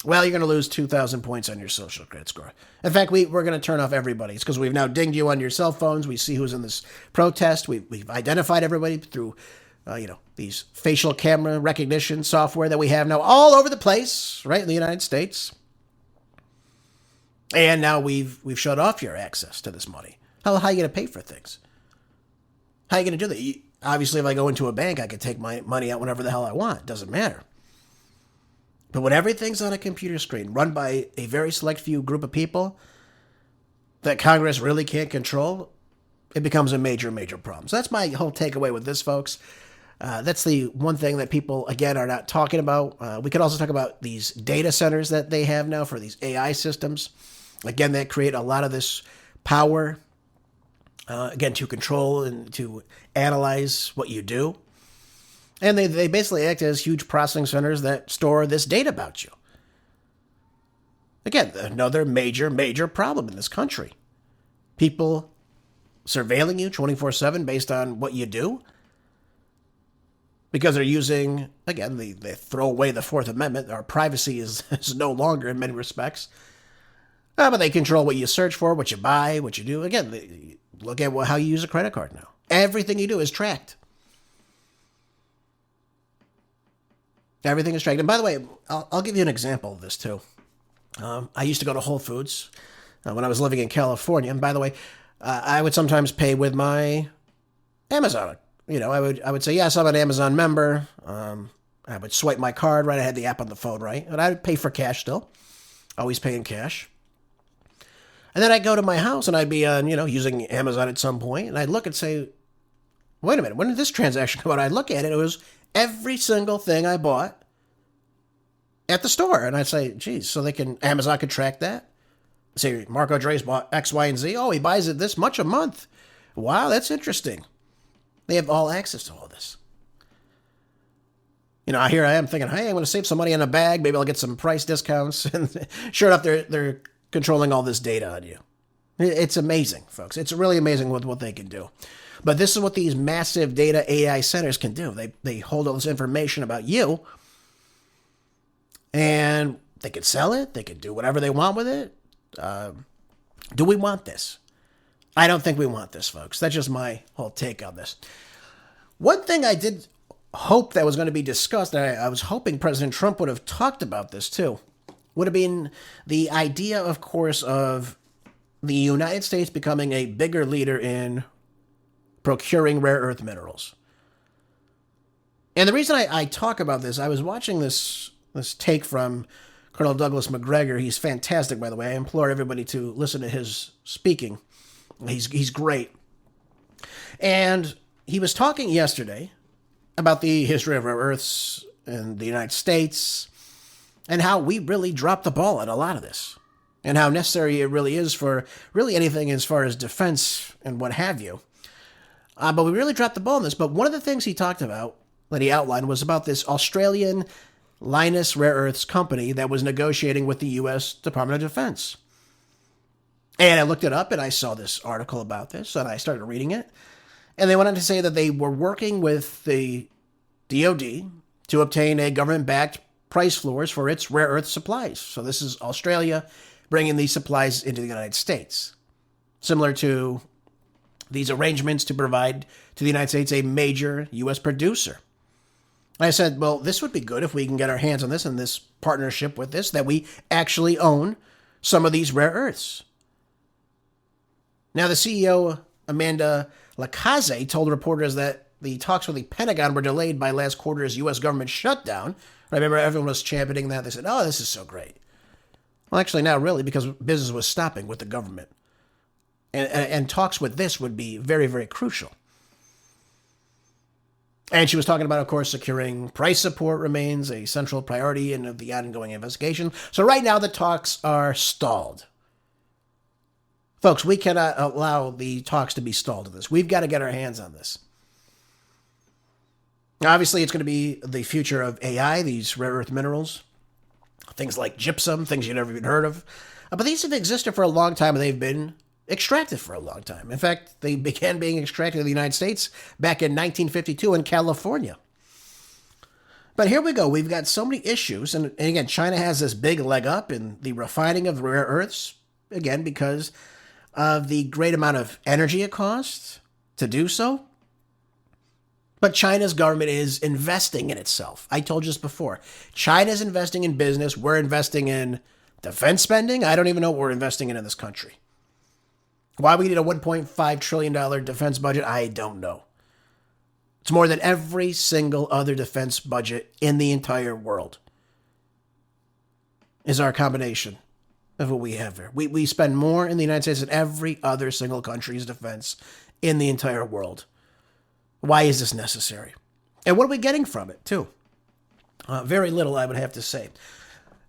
well, you're going to lose 2,000 points on your social credit score. In fact, we're going to turn off everybody. It's because we've now dinged you on your cell phones. We see who's in this protest. We've identified everybody through, these facial camera recognition software that we have now all over the place, right, in the United States. And now we've shut off your access to this money. How are you going to pay for things? How are you going to do that? Obviously, if I go into a bank, I can take my money out whenever the hell I want. It doesn't matter. But when everything's on a computer screen, run by a very select few group of people that Congress really can't control, it becomes a major, major problem. So that's my whole takeaway with this, folks. That's the one thing that people, again, are not talking about. We could also talk about these data centers that they have now for these AI systems. Again, that create a lot of this power, again, to control and to analyze what you do. And they basically act as huge processing centers that store this data about you. Again, another major, major problem in this country. People surveilling you 24/7 based on what you do. Because they're using, again, they throw away the Fourth Amendment. Our privacy is no longer in many respects. But they control what you search for, what you buy, what you do. Again, look at how you use a credit card now. Everything you do is tracked. Everything is tracked. And by the way, I'll give you an example of this too. I used to go to Whole Foods when I was living in California. And by the way, I would sometimes pay with my Amazon. I would say, yes, I'm an Amazon member. I would swipe my card, right? I had the app on the phone, right? And I would pay for cash still. Always pay in cash. And then I'd go to my house and I'd be using Amazon at some point. And I'd look and say, wait a minute, when did this transaction come out? I'd look at it. It was every single thing I bought at the store. And I'd say, geez, so Amazon could track that? Say, Marco Dre's bought X, Y, and Z. Oh, he buys it this much a month. Wow, that's interesting. They have all access to all this. Here I am thinking, hey, I'm going to save some money in a bag. Maybe I'll get some price discounts. And sure enough, they're controlling all this data on you. It's amazing, folks. It's really amazing what they can do. But this is what these massive data AI centers can do. They hold all this information about you, and they can sell it. They can do whatever they want with it. Do we want this? I don't think we want this, folks. That's just my whole take on this. One thing I did hope that was going to be discussed, and I was hoping President Trump would have talked about this too, would have been the idea, of course, of the United States becoming a bigger leader in procuring rare earth minerals. And the reason I talk about this, I was watching this take from Colonel Douglas McGregor. He's fantastic, by the way. I implore everybody to listen to his speaking. He's great. And he was talking yesterday about the history of rare earths in the United States and how we really dropped the ball on a lot of this and how necessary it really is for really anything as far as defense and what have you. But we really dropped the ball on this. But one of the things he talked about, that he outlined, was about this Australian Lynas Rare Earths company that was negotiating with the US Department of Defense. And I looked it up and I saw this article about this and I started reading it. And they went on to say that they were working with the DoD to obtain a government-backed price floors for its rare earth supplies. So this is Australia bringing these supplies into the United States. Similar to these arrangements to provide to the United States a major U.S. producer. I said, well, this would be good if we can get our hands on this and this partnership with this, that we actually own some of these rare earths. Now, the CEO, Amanda Lacazette, told reporters that the talks with the Pentagon were delayed by last quarter's U.S. government shutdown. I remember everyone was championing that. They said, oh, this is so great. Well, actually, not really, because business was stopping with the government. And talks with this would be very, very crucial. And she was talking about, of course, securing price support remains a central priority in the ongoing investigation. So right now, the talks are stalled. Folks, we cannot allow the talks to be stalled in this. We've got to get our hands on this. Obviously, it's going to be the future of AI, these rare earth minerals, things like gypsum, things you've never even heard of. But these have existed for a long time, and they've been extracted for a long time. In fact, they began being extracted in the United States back in 1952 in California. But here we go. We've got so many issues. And again, China has this big leg up in the refining of rare earths, again, because of the great amount of energy it costs to do so. But China's government is investing in itself. I told you this before. China's investing in business. We're investing in defense spending. I don't even know what we're investing in this country. Why we need a $1.5 trillion defense budget, I don't know. It's more than every single other defense budget in the entire world is our combination of what we have here. We spend more in the United States than every other single country's defense in the entire world. Why is this necessary? And what are we getting from it, too? Very little, I would have to say.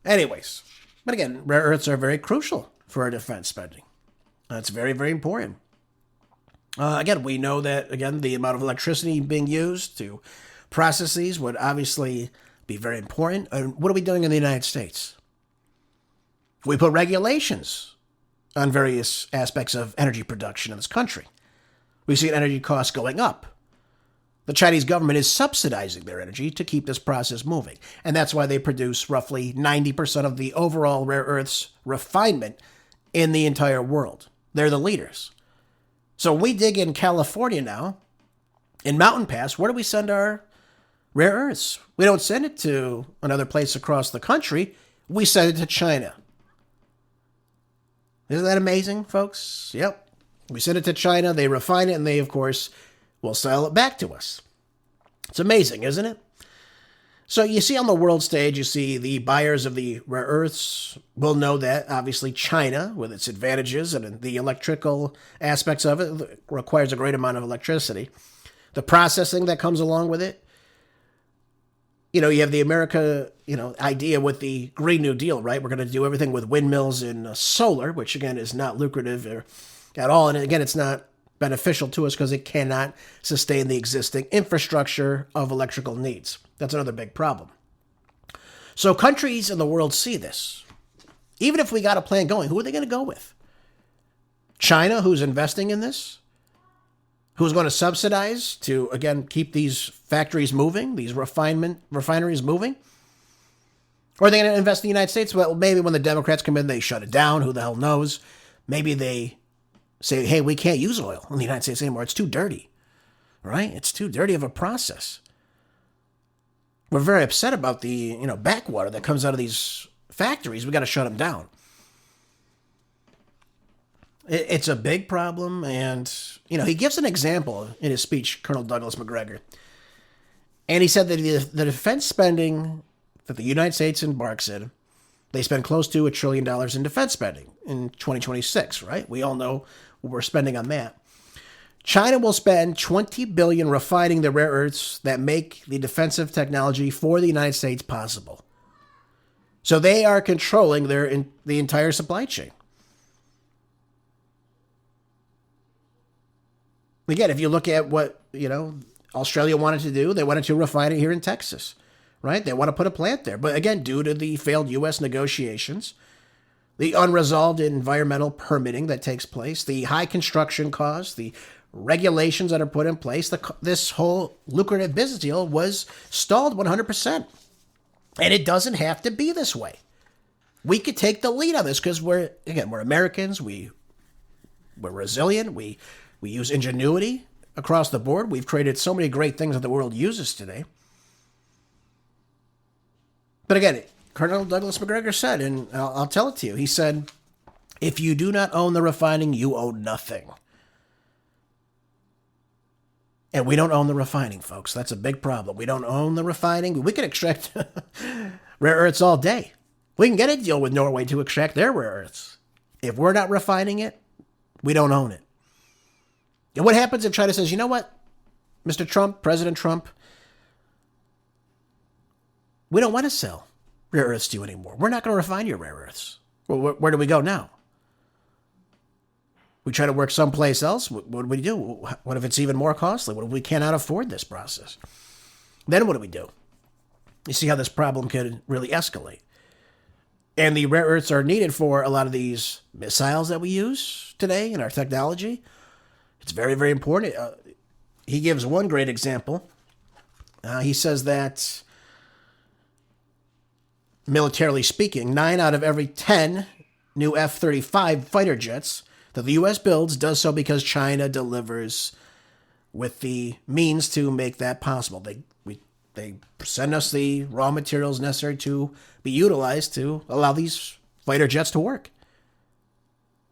Anyways, but again, rare earths are very crucial for our defense spending. That's very, very important. Again, we know that, again, the amount of electricity being used to process these would obviously be very important. And what are we doing in the United States? We put regulations on various aspects of energy production in this country. We see energy costs going up. The Chinese government is subsidizing their energy to keep this process moving. And that's why they produce roughly 90% of the overall rare earths refinement in the entire world. They're the leaders. So we dig in California now, in Mountain Pass, where do we send our rare earths? We don't send it to another place across the country. We send it to China. Isn't that amazing, folks? Yep. We send it to China, they refine it, and they, of course, will sell it back to us. It's amazing, isn't it? So you see on the world stage, you see the buyers of the rare earths will know that, obviously, China, with its advantages and the electrical aspects of it, requires a great amount of electricity. The processing that comes along with it. You know, you have the America, idea with the Green New Deal, right? We're going to do everything with windmills and solar, which, again, is not lucrative at all. And again, it's not beneficial to us because it cannot sustain the existing infrastructure of electrical needs. That's another big problem. So countries in the world see this. Even if we got a plan going, who are they going to go with? China, who's investing in this? Who's going to subsidize to, again, keep these factories moving, these refineries moving? Or are they going to invest in the United States? Well, maybe when the Democrats come in, they shut it down. Who the hell knows? Maybe they say, hey, we can't use oil in the United States anymore. It's too dirty, right? It's too dirty of a process. We're very upset about the, backwater that comes out of these factories. We got to shut them down. It's a big problem. And, he gives an example in his speech, Colonel Douglas McGregor. And he said that the defense spending that the United States embarks in, they spend close to $1 trillion in defense spending in 2026, right? We all know what we're spending on that. China will spend $20 billion refining the rare earths that make the defensive technology for the United States possible. So they are controlling the entire supply chain. Again, if you look at what, Australia wanted to do, they wanted to refine it here in Texas, right? They want to put a plant there. But again, due to the failed U.S. negotiations, the unresolved environmental permitting that takes place, the high construction costs, the regulations that are put in place, this whole lucrative business deal was stalled 100%. And it doesn't have to be this way. We could take the lead on this because we're Americans. We're resilient. We use ingenuity across the board. We've created so many great things that the world uses today. But again, Colonel Douglas McGregor said, and I'll tell it to you, he said, if you do not own the refining, you own nothing. And we don't own the refining, folks. That's a big problem. We don't own the refining. We can extract rare earths all day. We can get a deal with Norway to extract their rare earths. If we're not refining it, we don't own it. And what happens if China says, you know what, Mr. Trump, President Trump, we don't want to sell rare earths to you anymore. We're not going to refine your rare earths. Well, where do we go now? We try to work someplace else. What do we do? What if it's even more costly? What if we cannot afford this process? Then what do we do? You see how this problem could really escalate. And the rare earths are needed for a lot of these missiles that we use today in our technology. It's very, very important. He gives one great example. He says that, militarily speaking, 9 out of every 10 new F-35 fighter jets that the U.S. builds does so because China delivers with the means to make that possible. They send us the raw materials necessary to be utilized to allow these fighter jets to work.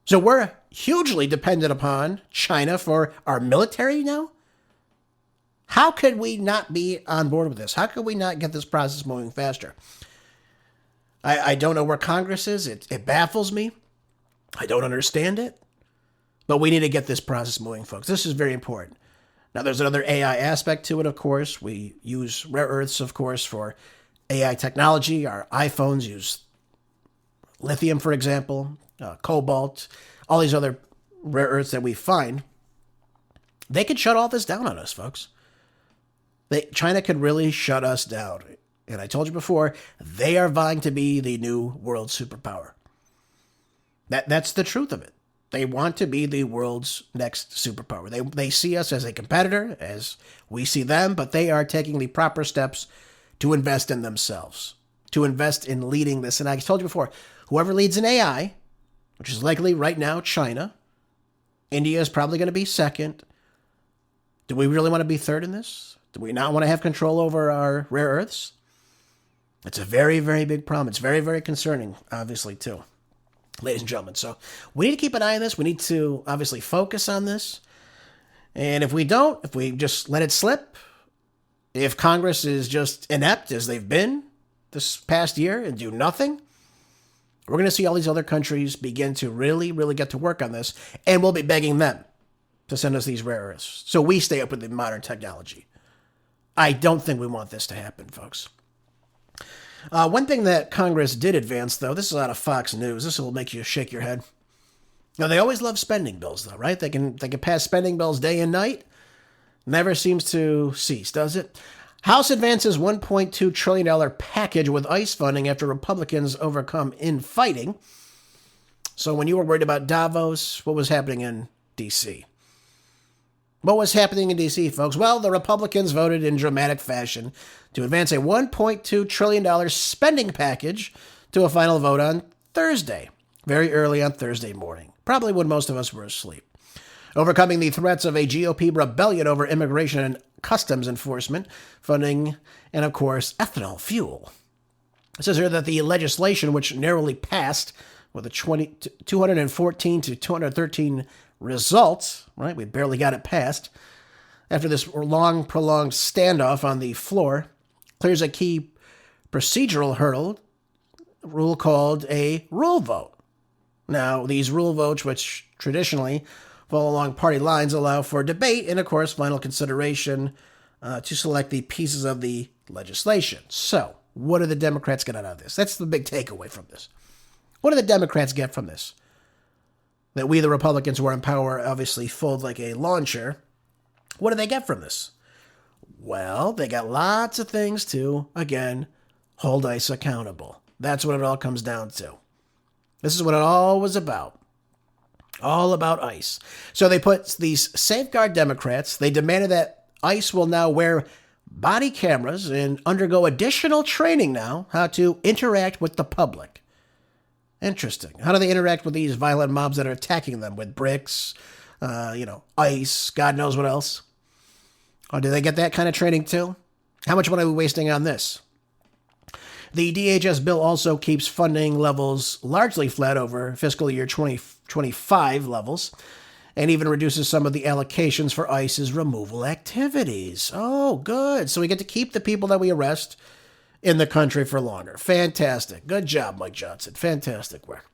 So we're hugely dependent upon China for our military now? How could we not be on board with this? How could we not get this process moving faster? I don't know where Congress is. It baffles me. I don't understand it. But we need to get this process moving, folks. This is very important. Now, there's another AI aspect to it, of course. We use rare earths, of course, for AI technology. Our iPhones use lithium, for example, cobalt, all these other rare earths that we find. They could shut all this down on us, folks. China could really shut us down. And I told you before, they are vying to be the new world superpower. That's the truth of it. They want to be the world's next superpower. They see us as a competitor, as we see them, but they are taking the proper steps to invest in themselves, to invest in leading this. And I told you before, whoever leads in AI, which is likely right now China, India is probably going to be second. Do we really want to be third in this? Do we not want to have control over our rare earths? It's a very, very big problem. It's very, very concerning, obviously, too. Ladies and gentlemen, so we need to keep an eye on this. We need to obviously focus on this. And if we don't, if we just let it slip, if Congress is just inept as they've been this past year and do nothing, we're going to see all these other countries begin to really, really get to work on this. And we'll be begging them to send us these rare earths so we stay up with the modern technology. I don't think we want this to happen, folks. One thing that Congress did advance, though, this is out of Fox News. This will make you shake your head. Now, they always love spending bills, though, right? They can pass spending bills day and night. Never seems to cease, does it? House advances $1.2 trillion package with ICE funding after Republicans overcome infighting. So when you were worried about Davos, what was happening in D.C.? What was happening in D.C., folks? Well, the Republicans voted in dramatic fashion to advance a $1.2 trillion spending package to a final vote on Thursday, very early on Thursday morning, probably when most of us were asleep. Overcoming the threats of a GOP rebellion over immigration and customs enforcement, funding, and, of course, ethanol fuel. It says here that the legislation, which narrowly passed with a 214 to 213 result, right? We barely got it passed. After this long, prolonged standoff on the floor, clears a key procedural rule called a rule vote. Now, these rule votes, which traditionally follow along party lines, allow for debate and, of course, final consideration to select the pieces of the legislation. So, what do the Democrats get out of this? That's the big takeaway from this. What do the Democrats get from this? That we, the Republicans who are in power, obviously fold like a lawn chair. What do they get from this? Well, they got lots of things to, again, hold ICE accountable. That's what it all comes down to. This is what it all was about. All about ICE. So they put these safeguard Democrats. They demanded that ICE will now wear body cameras and undergo additional training now how to interact with the public. Interesting. How do they interact with these violent mobs that are attacking them with bricks, ice, God knows what else? Or do they get that kind of training too? How much money are we wasting on this? The DHS bill also keeps funding levels largely flat over fiscal year 2025 levels, and even reduces some of the allocations for ICE's removal activities. Oh, good. So we get to keep the people that we arrest in the country for longer. Fantastic. Good job, Mike Johnson. Fantastic work.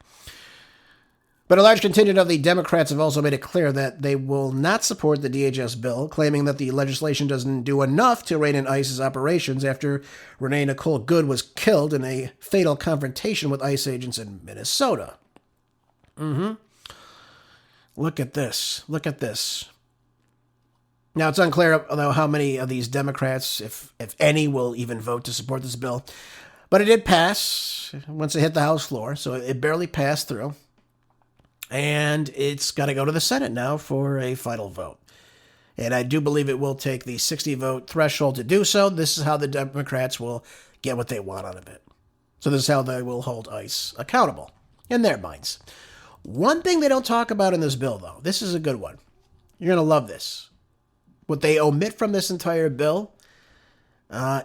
But a large contingent of the Democrats have also made it clear that they will not support the DHS bill, claiming that the legislation doesn't do enough to rein in ICE's operations after Renee Nicole Good was killed in a fatal confrontation with ICE agents in Minnesota. Look at this. Look at this. Now, it's unclear, though, how many of these Democrats, if any, will even vote to support this bill. But it did pass once it hit the House floor, so it barely passed through. And it's got to go to the Senate now for a final vote. And I do believe it will take the 60-vote threshold to do so. This is how the Democrats will get what they want out of it. So this is how they will hold ICE accountable in their minds. One thing they don't talk about in this bill, though, this is a good one. You're going to love this. What they omit from this entire bill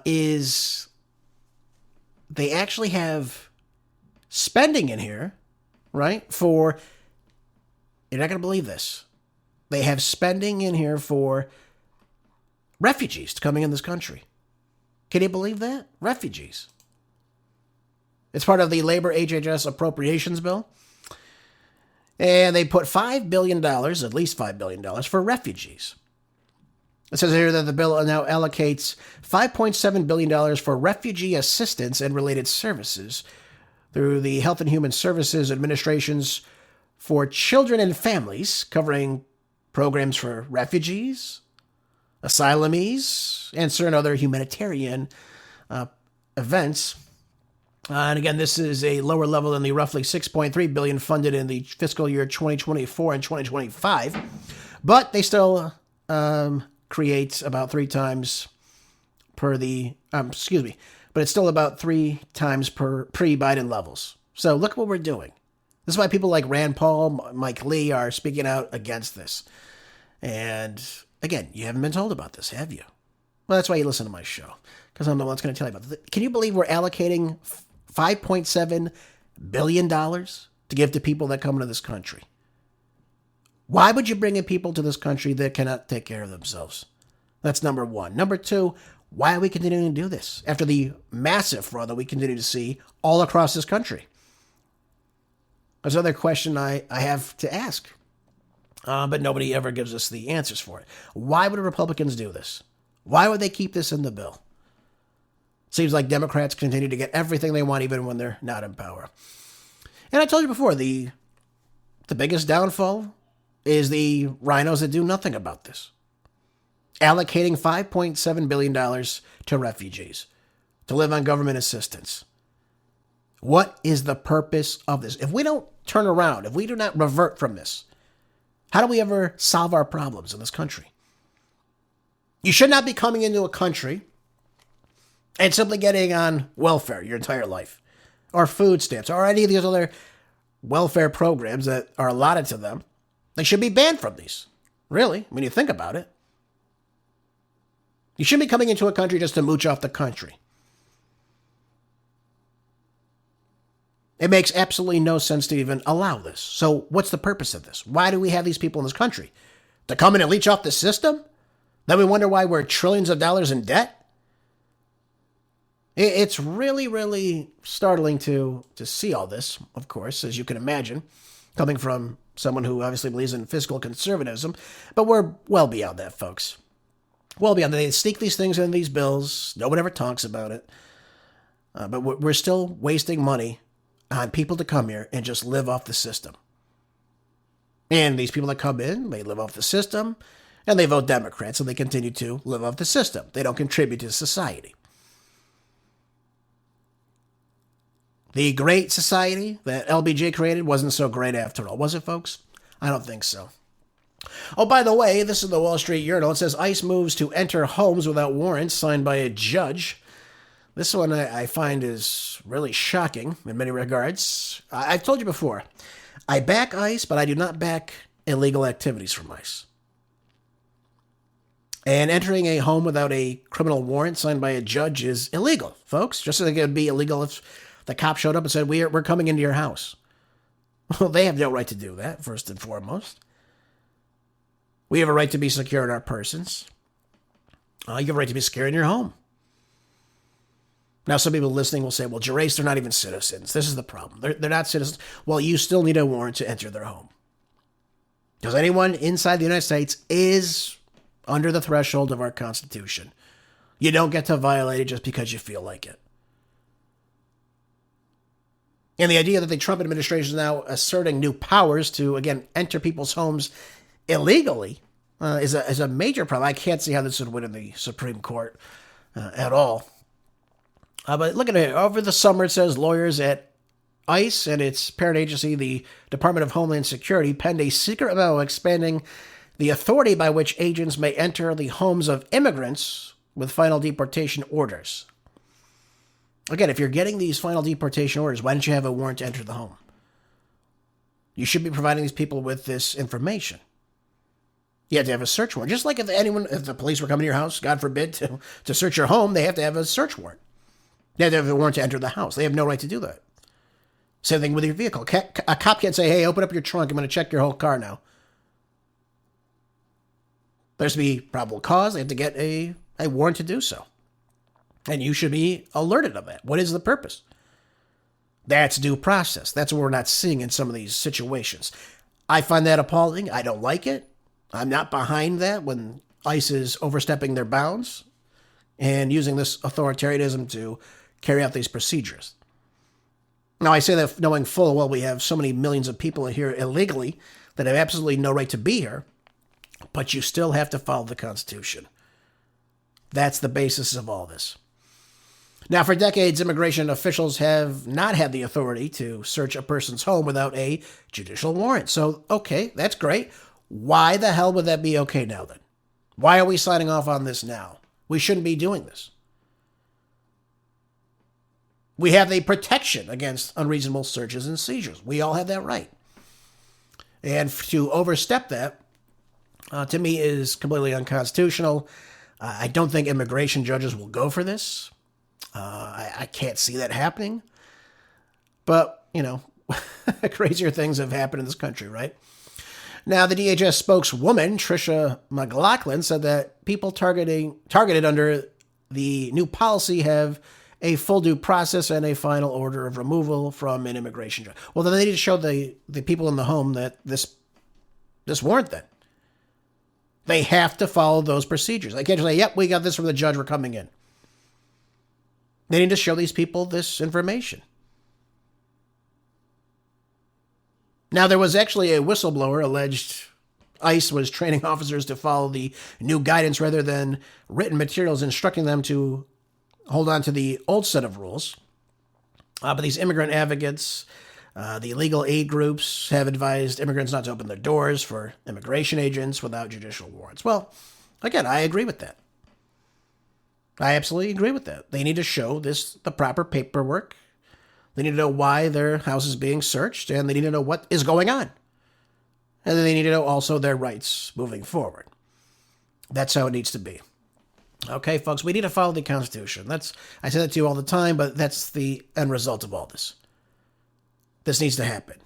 is they actually have spending in here, right, for, you're not going to believe this, they have spending in here for refugees coming in this country. Can you believe that? Refugees. It's part of the Labor HHS Appropriations Bill. And they put $5 billion, at least $5 billion, for refugees. It says here that the bill now allocates $5.7 billion for refugee assistance and related services through the Health and Human Services Administration's for Children and Families, covering programs for refugees, asylees, and certain other humanitarian events. And again, this is a lower level than the roughly $6.3 billion funded in the fiscal year 2024 and 2025, but they still create about 3 times per the but it's still about 3 times per pre-Biden levels. So look what we're doing. This is why people like Rand Paul, Mike Lee are speaking out against this. And again, you haven't been told about this, have you? Well, that's why you listen to my show, because I'm the one that's going to tell you about it. Can you believe we're allocating $5.7 billion to give to people that come into this country? Why would you bring in people to this country that cannot take care of themselves? That's number one. Number two, why are we continuing to do this after the massive fraud that we continue to see all across this country? There's another question I have to ask, but nobody ever gives us the answers for it. Why would Republicans do this? Why would they keep this in the bill? Seems like Democrats continue to get everything they want even when they're not in power. And I told you before, the biggest downfall is the rhinos that do nothing about this. Allocating $5.7 billion to refugees to live on government assistance. What is the purpose of this? If we don't turn around, if we do not revert from this, how do we ever solve our problems in this country? You should not be coming into a country and simply getting on welfare your entire life, or food stamps, or any of these other welfare programs that are allotted to them. They should be banned from these. Really, when you think about it. You shouldn't be coming into a country just to mooch off the country. It makes absolutely no sense to even allow this. So what's the purpose of this? Why do we have these people in this country? To come in and leech off the system? Then we wonder why we're trillions of dollars in debt? It's really, really startling to see all this, of course, as you can imagine, coming from someone who obviously believes in fiscal conservatism. But we're well beyond that, folks. Well beyond that. They sneak these things in these bills. No one ever talks about it. But we're still wasting money on people to come here and just live off the system. And these people that come in, they live off the system, and they vote Democrat, so they continue to live off the system. They don't contribute to society. The great society that LBJ created wasn't so great after all, was it, folks? I don't think so. Oh, by the way, this is the Wall Street Journal. It says ICE moves to enter homes without warrants signed by a judge. This one I find is really shocking in many regards. I've told you before, I back ICE, but I do not back illegal activities from ICE. And entering a home without a criminal warrant signed by a judge is illegal, folks. Just like it would be illegal if the cop showed up and said, we're coming into your house. Well, they have no right to do that, first and foremost. We have a right to be secure in our persons. You have a right to be secure in your home. Now, some people listening will say, well, Gerace, they're not even citizens. This is the problem. They're not citizens. Well, you still need a warrant to enter their home. Because anyone inside the United States is under the threshold of our Constitution. You don't get to violate it just because you feel like it. And the idea that the Trump administration is now asserting new powers to, again, enter people's homes illegally is a major problem. I can't see how this would win in the Supreme Court at all. But look at it. Over the summer, it says lawyers at ICE and its parent agency, the Department of Homeland Security, penned a secret memo expanding the authority by which agents may enter the homes of immigrants with final deportation orders. Again, if you're getting these final deportation orders, why don't you have a warrant to enter the home? You should be providing these people with this information. You have to have a search warrant. Just like if the police were coming to your house, God forbid, to search your home, they have to have a search warrant. They have to have a warrant to enter the house. They have no right to do that. Same thing with your vehicle. A cop can't say, hey, open up your trunk. I'm going to check your whole car now. There's to be probable cause. They have to get a warrant to do so. And you should be alerted of that. What is the purpose? That's due process. That's what we're not seeing in some of these situations. I find that appalling. I don't like it. I'm not behind that when ICE is overstepping their bounds and using this authoritarianism to carry out these procedures. Now, I say that knowing full well we have so many millions of people here illegally that have absolutely no right to be here, but you still have to follow the Constitution. That's the basis of all this. Now, for decades, immigration officials have not had the authority to search a person's home without a judicial warrant. So, okay, that's great. Why the hell would that be okay now then? Why are we signing off on this now? We shouldn't be doing this. We have the protection against unreasonable searches and seizures. We all have that right. And to overstep that, to me, is completely unconstitutional. I don't think immigration judges will go for this. I can't see that happening. But, crazier things have happened in this country, right? Now, the DHS spokeswoman, Tricia McLaughlin, said that people targeted under the new policy have a full due process and a final order of removal from an immigration judge. Well, then they need to show the people in the home that this warrant then. They have to follow those procedures. They can't just say, yep, we got this from the judge, we're coming in. They need to show these people this information. Now, there was actually a whistleblower alleged ICE was training officers to follow the new guidance rather than written materials instructing them to hold on to the old set of rules. But these immigrant advocates, the legal aid groups have advised immigrants not to open their doors for immigration agents without judicial warrants. Well, again, I agree with that. I absolutely agree with that. They need to show the proper paperwork. They need to know why their house is being searched, and they need to know what is going on. And then they need to know also their rights moving forward. That's how it needs to be. Okay, folks, we need to follow the Constitution. I say that to you all the time, but that's the end result of all this. This needs to happen.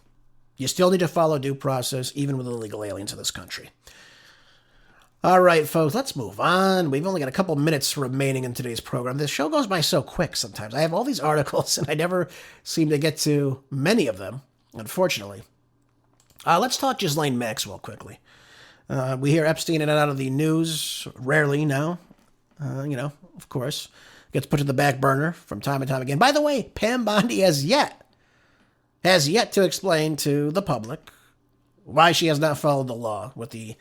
You still need to follow due process, even with illegal aliens in this country. All right, folks, let's move on. We've only got a couple minutes remaining in today's program. This show goes by so quick sometimes. I have all these articles, and I never seem to get to many of them, unfortunately. Let's talk Ghislaine Maxwell quickly. We hear Epstein in and out of the news rarely now. Of course, gets put to the back burner from time and time again. By the way, Pam Bondi has yet to explain to the public why she has not followed the law with the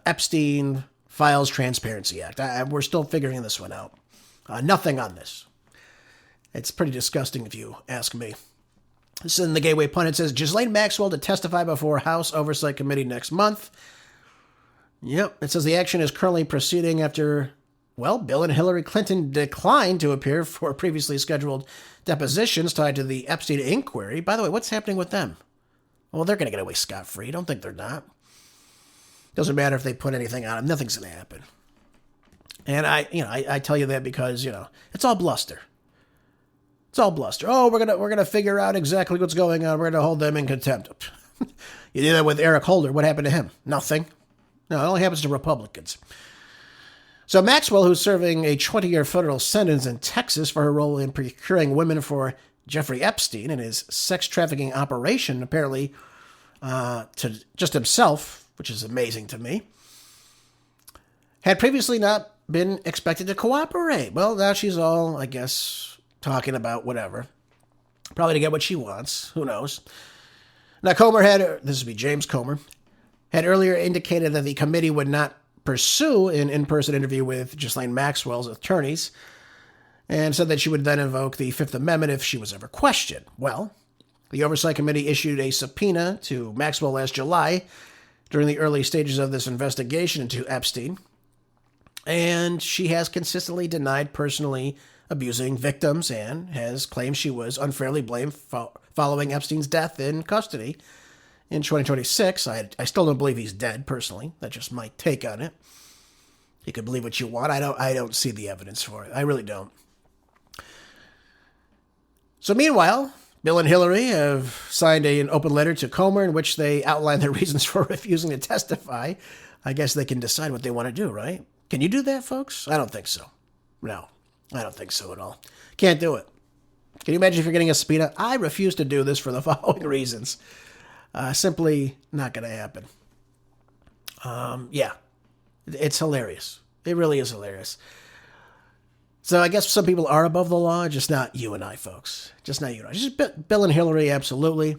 Epstein Files Transparency Act. We're still figuring this one out. Nothing on this. It's pretty disgusting if you ask me. This is in the Gateway Pundit. Says Ghislaine Maxwell to testify before House Oversight Committee next month. Yep. It says the action is currently proceeding after, well, Bill and Hillary Clinton declined to appear for previously scheduled depositions tied to the Epstein inquiry. By the way, what's happening with them? Well, they're going to get away scot-free. Don't think they're not. Doesn't matter if they put anything on them. Nothing's going to happen. And I tell you that because, it's all bluster. It's all bluster. Oh, we're gonna figure out exactly what's going on. We're gonna hold them in contempt. You did that with Eric Holder. What happened to him? Nothing. No, it only happens to Republicans. So Maxwell, who's serving a 20-year federal sentence in Texas for her role in procuring women for Jeffrey Epstein and his sex trafficking operation, apparently to just himself, which is amazing to me, had previously not been expected to cooperate. Well, now she's all, I guess, talking about whatever. Probably to get what she wants. Who knows? Now, Comer this would be James Comer, had earlier indicated that the committee would not pursue an in-person interview with Ghislaine Maxwell's attorneys and said that she would then invoke the Fifth Amendment if she was ever questioned. Well, the Oversight Committee issued a subpoena to Maxwell last July during the early stages of this investigation into Epstein, and she has consistently denied personally abusing victims and has claimed she was unfairly blamed following Epstein's death in custody in 2026. I still don't believe he's dead, personally. That's just my take on it. You can believe what you want. I don't see the evidence for it. I really don't. So meanwhile, Bill and Hillary have signed an open letter to Comer in which they outline their reasons for refusing to testify. I guess they can decide what they want to do, right? Can you do that, folks? I don't think so. No. I don't think so at all. Can't do it. Can you imagine if you're getting a subpoena? I refuse to do this for the following reasons. Simply not going to happen. Yeah. It's hilarious. It really is hilarious. So I guess some people are above the law, just not you and I, folks. Just not you and I. Just Bill and Hillary, absolutely.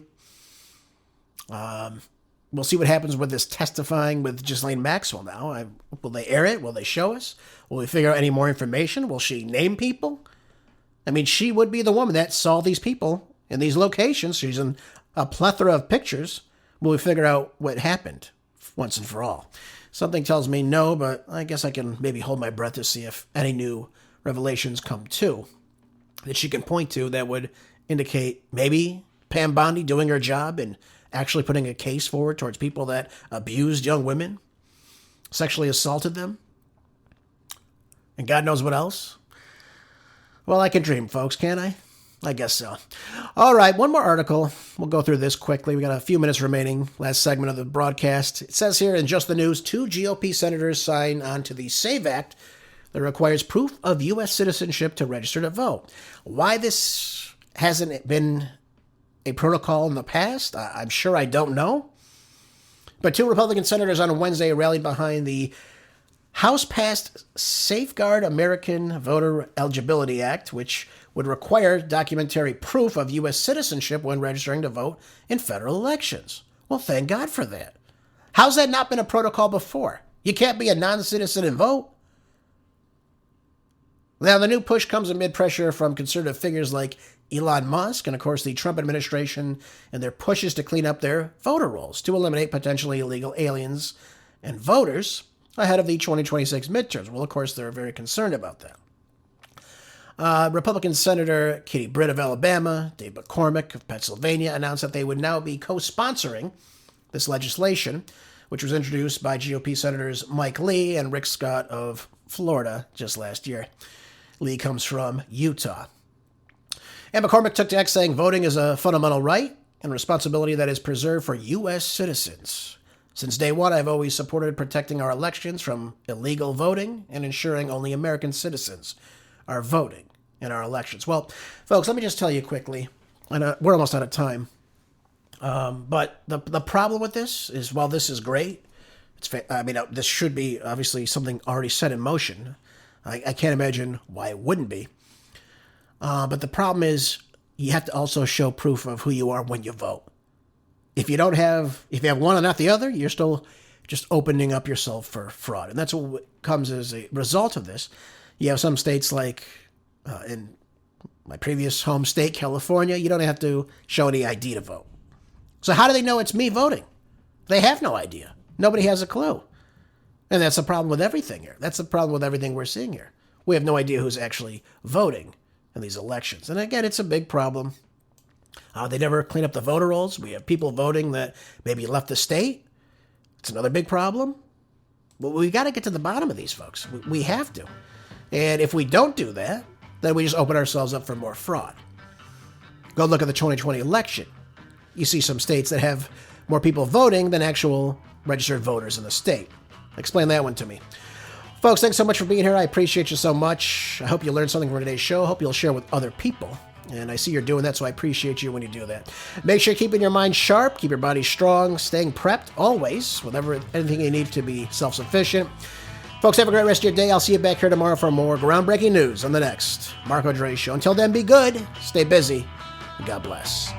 We'll see what happens with this testifying with Ghislaine Maxwell now. Will they air it? Will they show us? Will we figure out any more information? Will she name people? I mean, she would be the woman that saw these people in these locations. She's in a plethora of pictures. Will we figure out what happened once and for all? Something tells me no, but I guess I can maybe hold my breath to see if any new revelations come too that she can point to that would indicate maybe Pam Bondi doing her job and actually putting a case forward towards people that abused young women, sexually assaulted them, and God knows what else. Well, I can dream, folks, can't I? I guess so. All right, one more article. We'll go through this quickly. We got a few minutes remaining. Last segment of the broadcast. It says here in Just the News, 2 GOP senators sign on to the SAVE Act that requires proof of U.S. citizenship to register to vote. Why this hasn't been a protocol in the past, I'm sure I don't know. But 2 Republican senators on Wednesday rallied behind the House-passed Safeguard American Voter Eligibility Act, which would require documentary proof of U.S. citizenship when registering to vote in federal elections. Well, thank God for that. How's that not been a protocol before? You can't be a non-citizen and vote. Now, the new push comes amid pressure from conservative figures like Elon Musk and, of course, the Trump administration and their pushes to clean up their voter rolls to eliminate potentially illegal aliens and voters ahead of the 2026 midterms. Well, of course, they're very concerned about that. Republican Senator Katie Britt of Alabama, Dave McCormick of Pennsylvania announced that they would now be co-sponsoring this legislation, which was introduced by GOP Senators Mike Lee and Rick Scott of Florida just last year. Lee comes from Utah. And McCormick took to X saying voting is a fundamental right and responsibility that is preserved for U.S. citizens. Since day one, I've always supported protecting our elections from illegal voting and ensuring only American citizens are voting in our elections. Well, folks, let me just tell you quickly, and we're almost out of time, but the problem with this is, while this is great, this should be obviously something already set in motion. I can't imagine why it wouldn't be. But the problem is you have to also show proof of who you are when you vote. If you have one and not the other, you're still just opening up yourself for fraud. And that's what comes as a result of this. You have some states like in My previous home state, California, you don't have to show any ID to vote. So how do they know it's me voting? They have no idea. Nobody has a clue. And that's the problem with everything here. That's the problem with everything we're seeing here. We have no idea who's actually voting in these elections. And again, it's a big problem. They never clean up the voter rolls. We have people voting that maybe left the state. It's another big problem. But we got to get to the bottom of these folks. We have to. And if we don't do that, then we just open ourselves up for more fraud. Go look at the 2020 election. You see some states that have more people voting than actual registered voters in the state. Explain that one to me. Folks, thanks so much for being here. I appreciate you so much. I hope you learned something from today's show. I hope you'll share with other people. And I see you're doing that, so I appreciate you when you do that. Make sure you're keeping your mind sharp, keep your body strong, staying prepped always, whatever anything you need to be self-sufficient. Folks, have a great rest of your day. I'll see you back here tomorrow for more groundbreaking news on the next Marco Dre Show. Until then, be good, stay busy, and God bless.